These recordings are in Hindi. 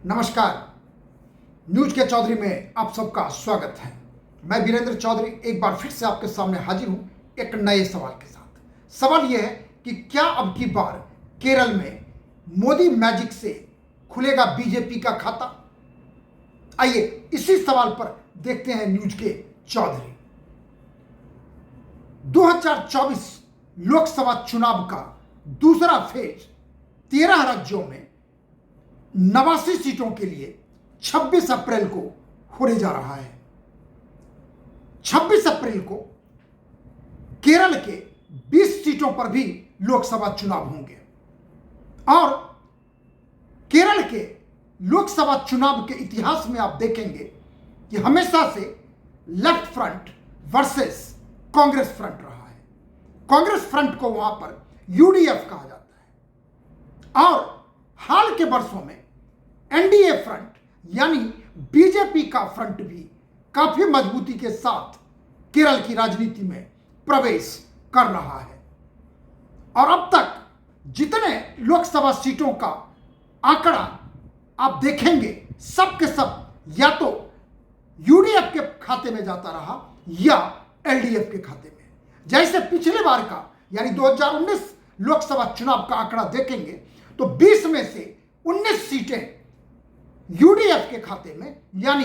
नमस्कार। न्यूज के चौधरी में आप सबका स्वागत है। मैं वीरेंद्र चौधरी एक बार फिर से आपके सामने हाजिर हूं एक नए सवाल के साथ। सवाल यह है कि क्या अब की बार केरल में मोदी मैजिक से खुलेगा बीजेपी का खाता? आइए इसी सवाल पर देखते हैं न्यूज के चौधरी। 2024 लोकसभा चुनाव का दूसरा फेज 13 राज्यों में 89 सीटों के लिए 26 अप्रैल को होने जा रहा है। 26 अप्रैल को केरल के 20 सीटों पर भी लोकसभा चुनाव होंगे और केरल के लोकसभा चुनाव के इतिहास में आप देखेंगे कि हमेशा से left front versus Congress front रहा है। कांग्रेस फ्रंट को वहां पर यूडीएफ कहा जाता है और हाल के वर्षों में एनडीए फ्रंट यानी बीजेपी का फ्रंट भी काफी मजबूती के साथ केरल की राजनीति में प्रवेश कर रहा है और अब तक जितने लोकसभा सीटों का आंकड़ा आप देखेंगे सब के सब या तो यूडीएफ के खाते में जाता रहा या एलडीएफ के खाते में। जैसे पिछले बार का यानी 2019 लोकसभा चुनाव का आंकड़ा देखेंगे तो 20 में से 19 सीटें यूडीएफ के खाते में यानी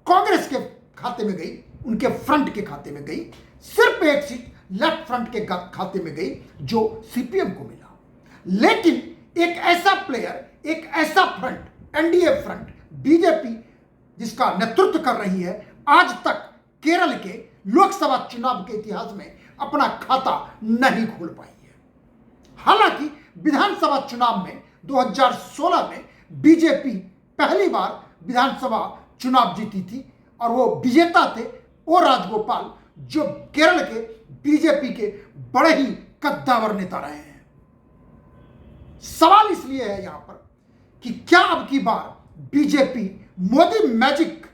कांग्रेस के खाते में गई, उनके फ्रंट के खाते में गई। सिर्फ एक सीट लेफ्ट फ्रंट के खाते में गई जो सीपीएम को मिला। लेकिन एक ऐसा प्लेयर, एक ऐसा फ्रंट, एनडीए फ्रंट बीजेपी जिसका नेतृत्व कर रही है, आज तक केरल के लोकसभा चुनाव के इतिहास में अपना खाता नहीं खोल पाई है। हालांकि विधानसभा चुनाव में 2016 में बीजेपी पहली बार विधानसभा चुनाव जीती थी और वो विजेता थे ओ राजगोपाल, जो केरल के बीजेपी के बड़े ही कद्दावर नेता रहे हैं। सवाल इसलिए है यहां पर कि क्या अब की बार बीजेपी मोदी मैजिक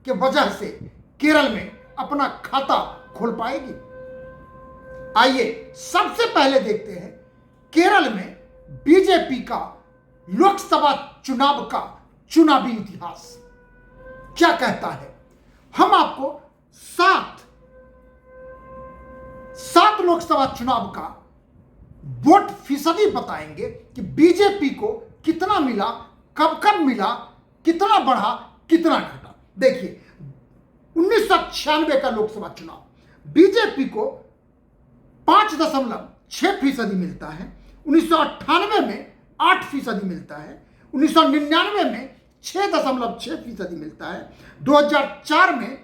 के वजह से केरल में अपना खाता खोल पाएगी? आइए सबसे पहले देखते हैं केरल में बीजेपी का लोकसभा चुनाव का चुनावी इतिहास क्या कहता है। हम आपको सात लोकसभा चुनाव का वोट फीसदी बताएंगे कि बीजेपी को कितना मिला, कब कब मिला, कितना बढ़ा, कितना घटा। देखिए 1996 का लोकसभा चुनाव बीजेपी को 5.6% मिलता है। 1998 में 8% मिलता है। 1999 में 6.6% मिलता है। 2004 में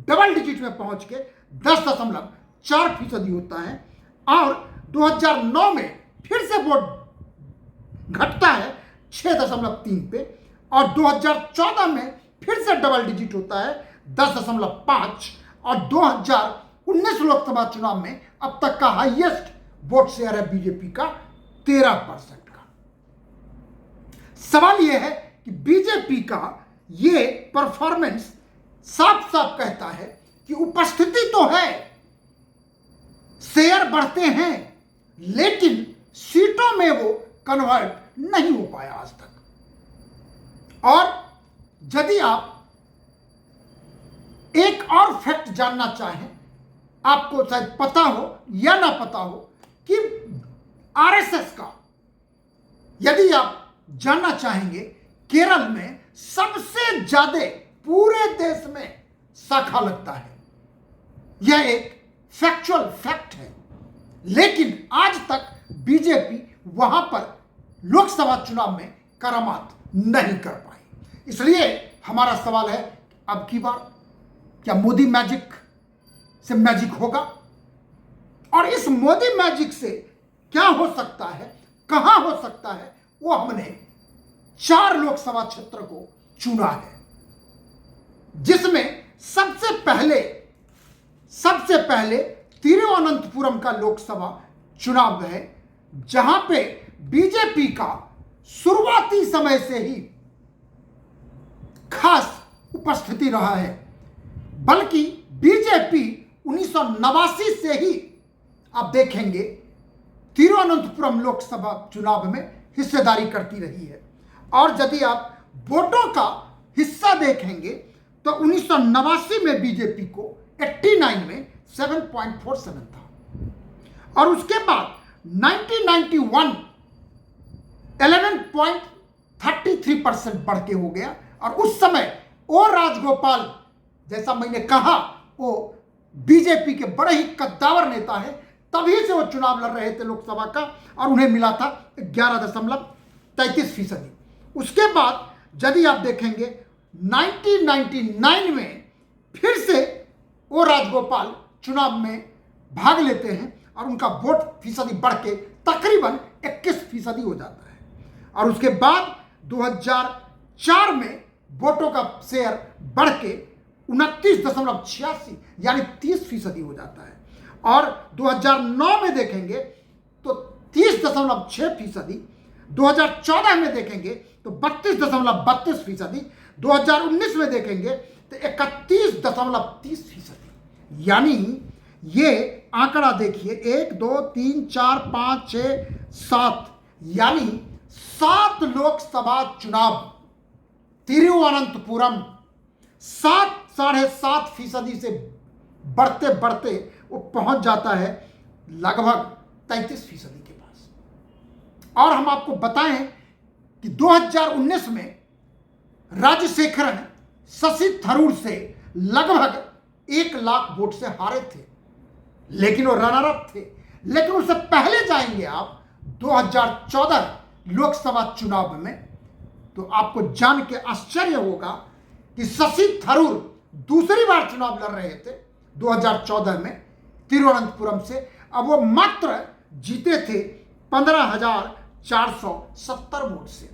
डबल डिजिट में पहुंच के 10.4% होता है और 2009 में फिर से वोट घटता है 6.3 पे और 2014 में फिर से डबल डिजिट होता है 10.5 और 2019 लोकसभा चुनाव में अब तक का हाईएस्ट वोट शेयर है बीजेपी का 13% का। सवाल यह है कि बीजेपी का यह परफॉर्मेंस साफ साफ कहता है कि उपस्थिति तो है, शेयर बढ़ते हैं, लेकिन सीटों में वो कन्वर्ट नहीं हो पाया आज तक। और यदि आप एक और फैक्ट जानना चाहें, आपको शायद पता हो या ना पता हो कि आरएसएस का यदि आप जानना चाहेंगे, केरल में सबसे ज्यादा पूरे देश में शाखा लगता है। यह एक फैक्चुअल फैक्ट है, लेकिन आज तक बीजेपी वहां पर लोकसभा चुनाव में करामात नहीं कर पाई। इसलिए हमारा सवाल है अब की बार क्या मोदी मैजिक से मैजिक होगा? और इस मोदी मैजिक से क्या हो सकता है, कहां हो सकता है, वो हमने 4 लोकसभा क्षेत्र को चुना है, जिसमें सबसे पहले तिरुवनंतपुरम का लोकसभा चुनाव है, जहां पे बीजेपी का शुरुआती समय से ही खास उपस्थिति रहा है। बल्कि बीजेपी 1989 से ही आप देखेंगे तिरुवनंतपुरम लोकसभा चुनाव में हिस्सेदारी करती रही है। और यदि आप वोटों का हिस्सा देखेंगे तो 1989 में बीजेपी को 89 में 7.47 था, और उसके बाद 1991 11.33% बढ़ के हो गया। और उस समय ओ राजगोपाल, जैसा मैंने कहा, वो बीजेपी के बड़े ही कद्दावर नेता है, तभी से वो चुनाव लड़ रहे थे लोकसभा का, और उन्हें मिला था 11.33%। उसके बाद यदि आप देखेंगे 1999 में फिर से वो राजगोपाल चुनाव में भाग लेते हैं और उनका वोट फीसदी बढ़ के तकरीबन 21% हो जाता है। और उसके बाद 2004 में वोटों का शेयर बढ़ के 29.86 यानी 30% हो जाता है। और 2009 में देखेंगे तो 30.6%, 2014 में देखेंगे तो 32.32%, 2019 में देखेंगे तो 31.30%। यानी ये आंकड़ा देखिए, 1 2 3 4 5 6 7, यानी 7 लोकसभा चुनाव तिरुवनंतपुरम 7.5% से बढ़ते बढ़ते वो पहुंच जाता है लगभग 33% के पास। और हम आपको बताएं कि 2019 में राजशेखरन शशि थरूर से लगभग 1 लाख वोट से हारे थे, लेकिन वो रनर अप थे। लेकिन उससे पहले जाएंगे आप 2014 लोकसभा चुनाव में, तो आपको जान के आश्चर्य होगा कि शशि थरूर दूसरी बार चुनाव लड़ रहे थे 2014 में तिरुवनंतपुरम से। अब वो मात्र जीते थे 15,470 वोट से।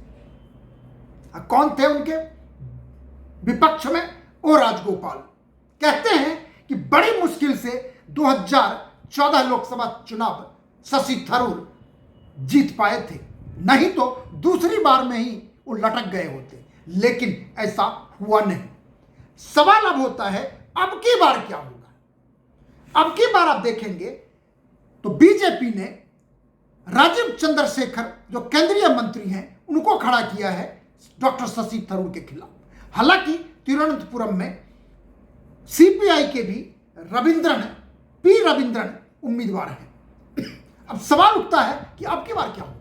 कौन थे उनके विपक्ष में? ओ राजगोपाल। कहते हैं कि बड़ी मुश्किल से 2014 लोकसभा चुनाव शशि थरूर जीत पाए थे, नहीं तो दूसरी बार में ही वो लटक गए होते। लेकिन ऐसा हुआ नहीं। सवाल अब होता है, अब की बार क्या होगा? अब की बार आप देखेंगे तो बीजेपी ने राजीव चंद्रशेखर, जो केंद्रीय मंत्री हैं, उनको खड़ा किया है डॉक्टर शशि थरूर के खिलाफ। हालांकि तिरुवनंतपुरम में सीपीआई के भी रविंद्रन उम्मीदवार हैं। अब सवाल उठता है कि अब की बार क्या होगा?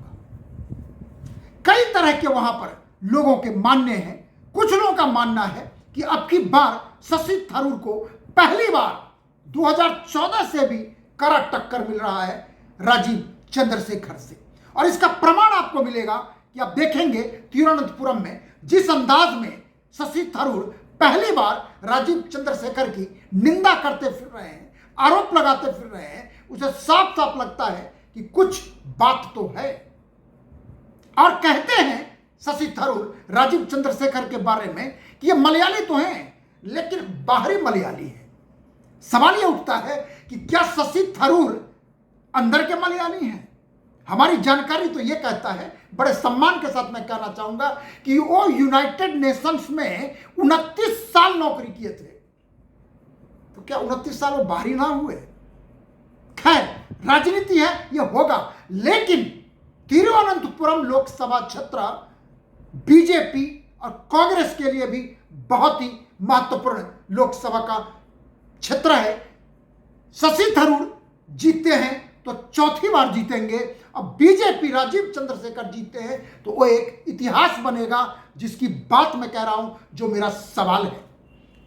कई तरह के वहां पर लोगों के मानने हैं। कुछ लोगों का मानना है कि अब की बार शशि थरूर को पहली बार 2014 से भी कड़ा टक्कर मिल रहा है राजीव चंद्रशेखर से। और इसका प्रमाण आपको मिलेगा कि आप देखेंगे तिरुवनंतपुरम में जिस अंदाज में शशि थरूर पहली बार राजीव चंद्रशेखर की निंदा करते फिर रहे हैं, आरोप लगाते फिर रहे हैं, उसे साफ साफ लगता है कि कुछ बात तो है। और कहते हैं शशि थरूर राजीव चंद्रशेखर के बारे में कि ये मलयाली तो हैं, लेकिन बाहरी मलयाली है। सवाल ये उठता है कि क्या शशि थरूर अंदर के मलयाली हैं? हमारी जानकारी तो ये कहता है, बड़े सम्मान के साथ मैं कहना चाहूंगा कि वो यूनाइटेड नेशंस में 29 साल नौकरी किए थे। तो क्या 29 साल वो बाहरी ना हुए? खैर, राजनीति है, ये होगा। लेकिन तिरुवनंतपुरम लोकसभा क्षेत्र बीजेपी और कांग्रेस के लिए भी बहुत ही महत्वपूर्ण लोकसभा का क्षेत्र है। शशि थरूर जीतते हैं तो चौथी बार जीतेंगे। अब बीजेपी राजीव चंद्रशेखर जीतते हैं तो वो एक इतिहास बनेगा, जिसकी बात मैं कह रहा हूं, जो मेरा सवाल है।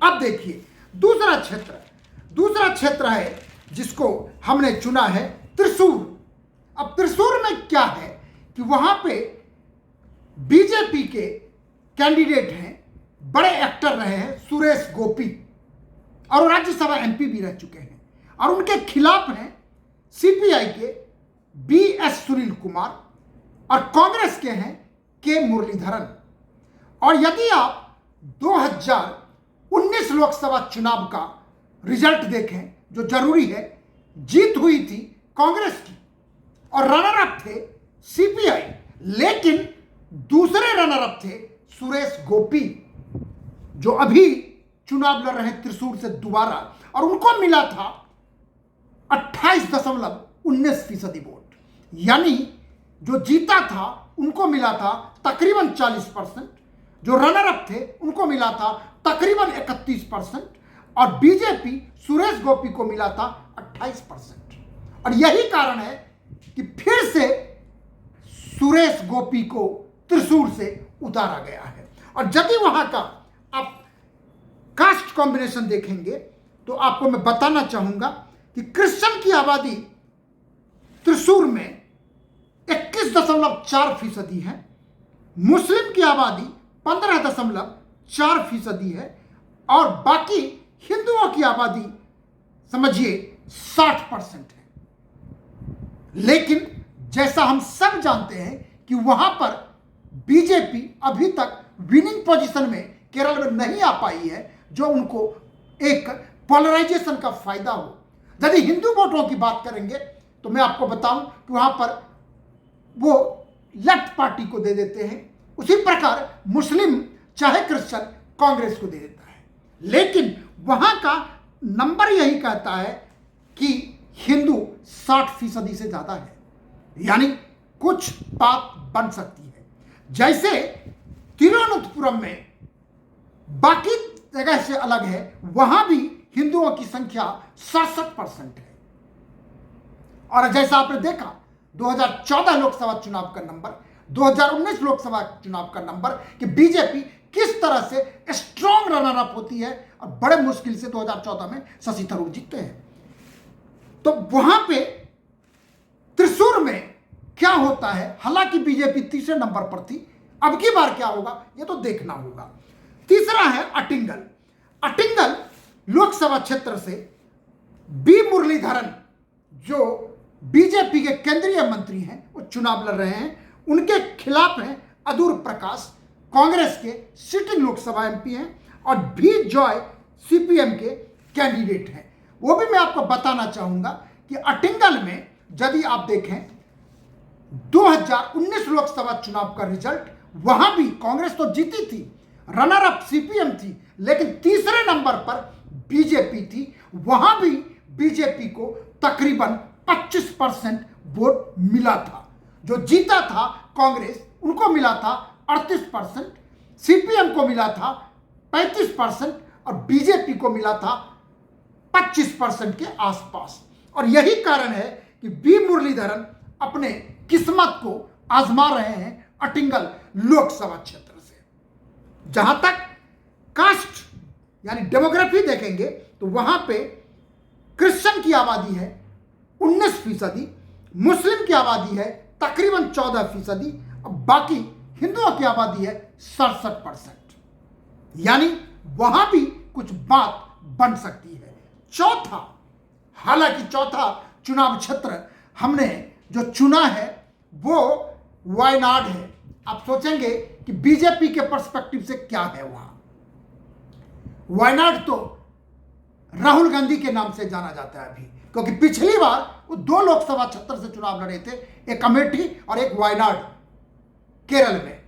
अब देखिए दूसरा क्षेत्र है जिसको हमने चुना है त्रिशूर। अब त्रिशूर में क्या है कि वहां पे बीजेपी के कैंडिडेट हैं, बड़े एक्टर रहे हैं सुरेश गोपी, और राज्यसभा एमपी भी रह चुके हैं। और उनके खिलाफ हैं सीपीआई के बीएस सुनील कुमार, और कांग्रेस के हैं के मुरलीधरन। और यदि आप 2019 लोकसभा चुनाव का रिजल्ट देखें, जो जरूरी है, जीत हुई थी कांग्रेस की और रनर अप थे सीपीआई, लेकिन दूसरे रनर अप थे सुरेश गोपी, जो अभी चुनाव लड़ रहे हैं त्रिशूर से दोबारा, और उनको मिला था 28.19% वोट। यानी जो जीता था उनको मिला था तकरीबन 40%, जो रनर अप थे उनको मिला था तकरीबन 31% और बीजेपी सुरेश गोपी को मिला था 28%। और यही कारण है कि फिर से सुरेश गोपी को त्रिशूल से उतारा गया है। और यदि वहां का आप कास्ट कॉम्बिनेशन देखेंगे तो आपको मैं बताना चाहूंगा कि क्रिश्चियन की आबादी त्रिशूल में 21.4% है, मुस्लिम की आबादी 15.4% है और बाकी हिंदुओं की आबादी समझिए 60% है। लेकिन जैसा हम सब जानते हैं कि वहां पर बीजेपी अभी तक विनिंग पोजीशन में केरल में नहीं आ पाई है, जो उनको एक पोलराइजेशन का फायदा हो। यदि हिंदू वोटों की बात करेंगे तो मैं आपको बताऊं कि वहां पर वो लेफ्ट पार्टी को दे देते हैं, उसी प्रकार मुस्लिम चाहे क्रिश्चियन कांग्रेस को दे देता है। लेकिन वहां का नंबर यही कहता है कि हिंदू 60% से ज्यादा है, यानी कुछ बात बन सकती है। जैसे तिरुवनंतपुरम में बाकी जगह से अलग है, वहां भी हिंदुओं की संख्या 67% है। और जैसा आपने देखा 2014 लोकसभा चुनाव का नंबर, 2019 लोकसभा चुनाव का नंबर कि बीजेपी किस तरह से स्ट्रॉन्ग रनर अप होती है और बड़े मुश्किल से 2014 में शशि थरूर जीतते हैं। तो वहां पे त्रिशूर में क्या होता है, हालांकि बीजेपी तीसरे नंबर पर थी, अब की बार क्या होगा ये तो देखना होगा। तीसरा है अटिंगल। अटिंगल लोकसभा क्षेत्र से बी मुरलीधरन जो बीजेपी के केंद्रीय मंत्री हैं वो चुनाव लड़ रहे हैं, उनके खिलाफ हैं अदूर प्रकाश, कांग्रेस के सिटिंग लोकसभा एमपी हैं, और भी जॉय सीपीएम के कैंडिडेट हैं। वो भी मैं आपको बताना चाहूंगा कि अटिंगल में यदि आप देखें 2019 लोकसभा चुनाव का रिजल्ट, वहां भी कांग्रेस तो जीती थी, रनर अप सीपीएम थी, लेकिन तीसरे नंबर पर बीजेपी थी। वहां भी बीजेपी को तकरीबन 25% वोट मिला था। जो जीता था कांग्रेस, उनको मिला था 38%, सीपीएम को मिला था 35% और बीजेपी को मिला था 25% के आसपास। और यही कारण है कि बी मुरलीधरन अपने किस्मत को आजमा रहे हैं अटिंगल लोकसभा क्षेत्र से। जहां तक कास्ट यानी डेमोग्राफी देखेंगे तो वहां पे क्रिश्चियन की आबादी है 19%, मुस्लिम की आबादी है तकरीबन 14%, और बाकी हिंदुओं की आबादी है 67%, यानी वहां भी कुछ बात बन सकती है। चौथा, हालांकि चौथा चुनाव क्षेत्र हमने जो चुना है वो वायनाड है। आप सोचेंगे कि बीजेपी के पर्सपेक्टिव से क्या है वहां। वायनाड तो राहुल गांधी के नाम से जाना जाता है अभी, क्योंकि पिछली बार वो 2 लोकसभा क्षेत्र से चुनाव लड़े थे, एक अमेठी और एक वायनाड केरल में।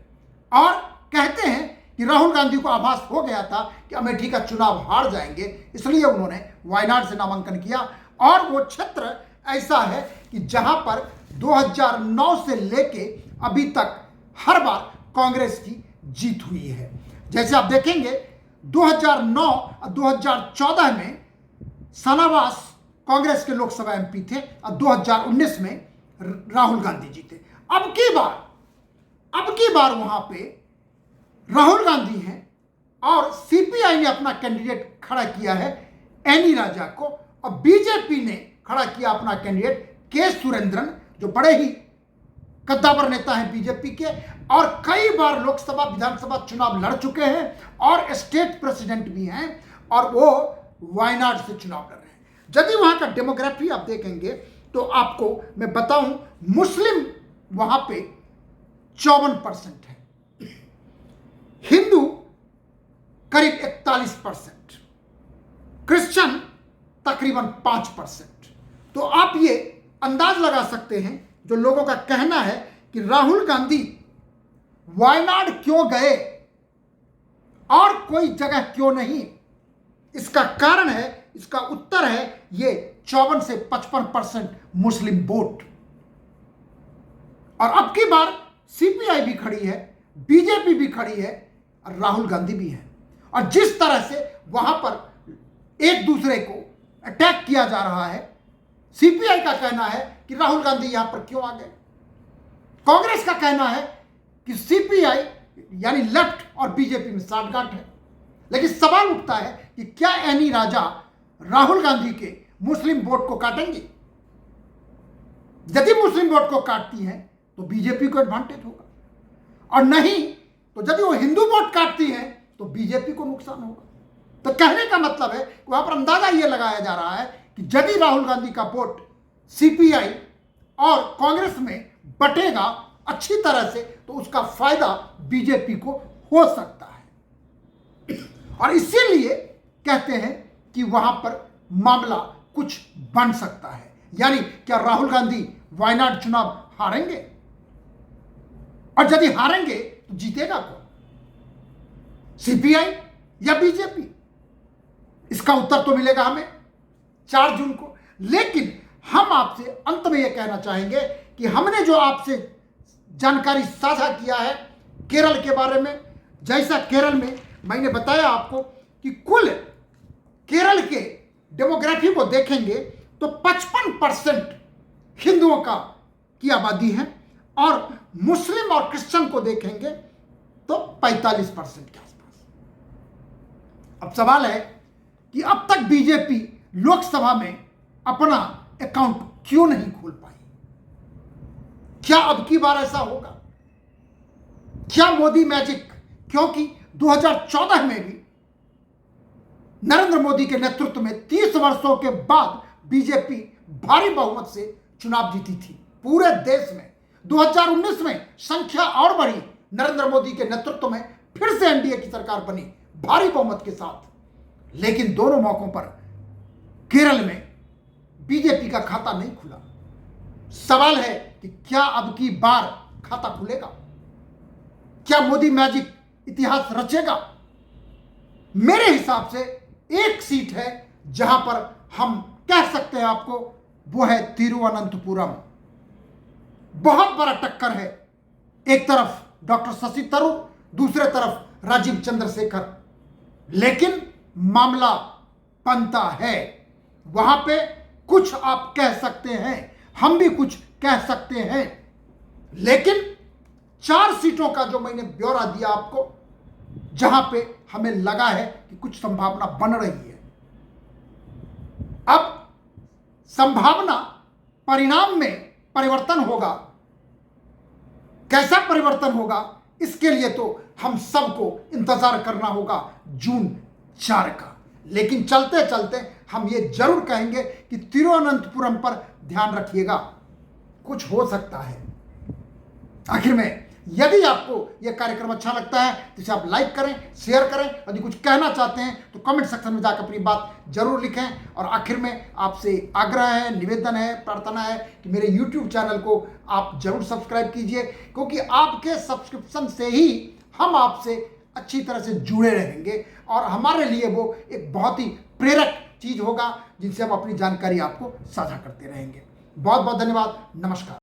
और कहते हैं कि राहुल गांधी को आभास हो गया था कि अमेठी का चुनाव हार जाएंगे, इसलिए उन्होंने वायनाड से नामांकन किया। और वो क्षेत्र ऐसा है कि जहां पर 2009 से लेके अभी तक हर बार कांग्रेस की जीत हुई है। जैसे आप देखेंगे 2009 और 2014 में सनावास कांग्रेस के लोकसभा एमपी थे और 2019 में राहुल गांधी जीते। अब की बार वहां पे राहुल गांधी हैं और सीपीआई ने अपना कैंडिडेट खड़ा किया है एनी राजा को, और बीजेपी ने खड़ा किया अपना कैंडिडेट के सुरेंद्रन, जो बड़े ही कद्दावर नेता हैं बीजेपी के, और कई बार लोकसभा विधानसभा चुनाव लड़ चुके हैं और स्टेट प्रेसिडेंट भी हैं, और वो वायनाड से चुनाव लड़ रहे हैं। यदि वहां का डेमोग्राफी आप देखेंगे तो आपको मैं बताऊं, मुस्लिम वहां पे 54% है, हिंदू करीब 41%, क्रिश्चियन तकरीबन 5%। तो आप ये अंदाज लगा सकते हैं, जो लोगों का कहना है कि राहुल गांधी वायनाड क्यों गए और कोई जगह क्यों नहीं, इसका कारण है, इसका उत्तर है ये 54 से 55% मुस्लिम वोट। और अब की बार सीपीआई भी खड़ी है, बीजेपी भी खड़ी है, राहुल गांधी भी हैं। और जिस तरह से वहां पर एक दूसरे को अटैक किया जा रहा है, सीपीआई का कहना है कि राहुल गांधी यहां पर क्यों आ गए, कांग्रेस का कहना है कि सीपीआई यानी लेफ्ट और बीजेपी में साठगांठ है। लेकिन सवाल उठता है कि क्या एनी राजा राहुल गांधी के मुस्लिम वोट को काटेंगी? यदि मुस्लिम वोट को काटती हैं तो बीजेपी को एडवांटेज होगा, और नहीं तो यदि वो हिंदू वोट काटती हैं तो बीजेपी को नुकसान होगा। तो कहने का मतलब है कि वहां पर अंदाजा यह लगाया जा रहा है कि यदि राहुल गांधी का वोट सीपीआई और कांग्रेस में बटेगा अच्छी तरह से तो उसका फायदा बीजेपी को हो सकता है। और इसीलिए कहते हैं कि वहां पर मामला कुछ बन सकता है। यानी क्या राहुल गांधी वायनाड चुनाव हारेंगे? और यदि हारेंगे तो जीतेगा कौन, सीपीआई या बीजेपी? इसका उत्तर तो मिलेगा हमें 4 जून को। लेकिन हम आपसे अंत में यह कहना चाहेंगे कि हमने जो आपसे जानकारी साझा किया है केरल के बारे में, जैसा केरल में मैंने बताया आपको कि कुल केरल के डेमोग्राफी को देखेंगे तो 55% हिंदुओं की आबादी है, और मुस्लिम और क्रिश्चियन को देखेंगे तो 45% के आसपास। अब सवाल है कि अब तक बीजेपी लोकसभा में अपना अकाउंट क्यों नहीं खोल पाई? क्या अब की बार ऐसा होगा? क्या मोदी मैजिक? क्योंकि 2014 में भी नरेंद्र मोदी के नेतृत्व में 30 वर्षों के बाद बीजेपी भारी बहुमत से चुनाव जीती थी पूरे देश में। 2019 में संख्या और बढ़ी, नरेंद्र मोदी के नेतृत्व में फिर से एनडीए की सरकार बनी भारी बहुमत के साथ। लेकिन दोनों मौकों पर केरल में बीजेपी का खाता नहीं खुला। सवाल है कि क्या अब की बार खाता खुलेगा? क्या मोदी मैजिक इतिहास रचेगा? मेरे हिसाब से एक सीट है जहां पर हम कह सकते हैं आपको, वो है तिरुवनंतपुरम। बहुत बड़ा टक्कर है, एक तरफ डॉक्टर शशि थरूर, दूसरे तरफ राजीव चंद्रशेखर। लेकिन मामला बनता है, वहां पे कुछ आप कह सकते हैं, हम भी कुछ कह सकते हैं। लेकिन 4 सीटों का जो मैंने ब्यौरा दिया आपको, जहां पे हमें लगा है कि कुछ संभावना बन रही है। अब संभावना परिणाम में परिवर्तन होगा, कैसा परिवर्तन होगा इसके लिए तो हम सबको इंतजार करना होगा जून 4 का। लेकिन चलते चलते हम ये जरूर कहेंगे कि तिरुवनंतपुरम पर ध्यान रखिएगा, कुछ हो सकता है। आखिर में यदि आपको यह कार्यक्रम अच्छा लगता है तो इसे आप लाइक करें, शेयर करें। यदि कुछ कहना चाहते हैं तो कमेंट सेक्शन में जाकर अपनी बात जरूर लिखें। और आखिर में आपसे आग्रह है, निवेदन है, प्रार्थना है कि मेरे YouTube चैनल को आप जरूर सब्सक्राइब कीजिए, क्योंकि आपके सब्सक्रिप्शन से ही हम आपसे अच्छी तरह से जुड़े रहेंगे और हमारे लिए वो एक बहुत ही प्रेरक चीज़ होगा जिनसे हम अपनी जानकारी आपको साझा करते रहेंगे। बहुत बहुत धन्यवाद, नमस्कार।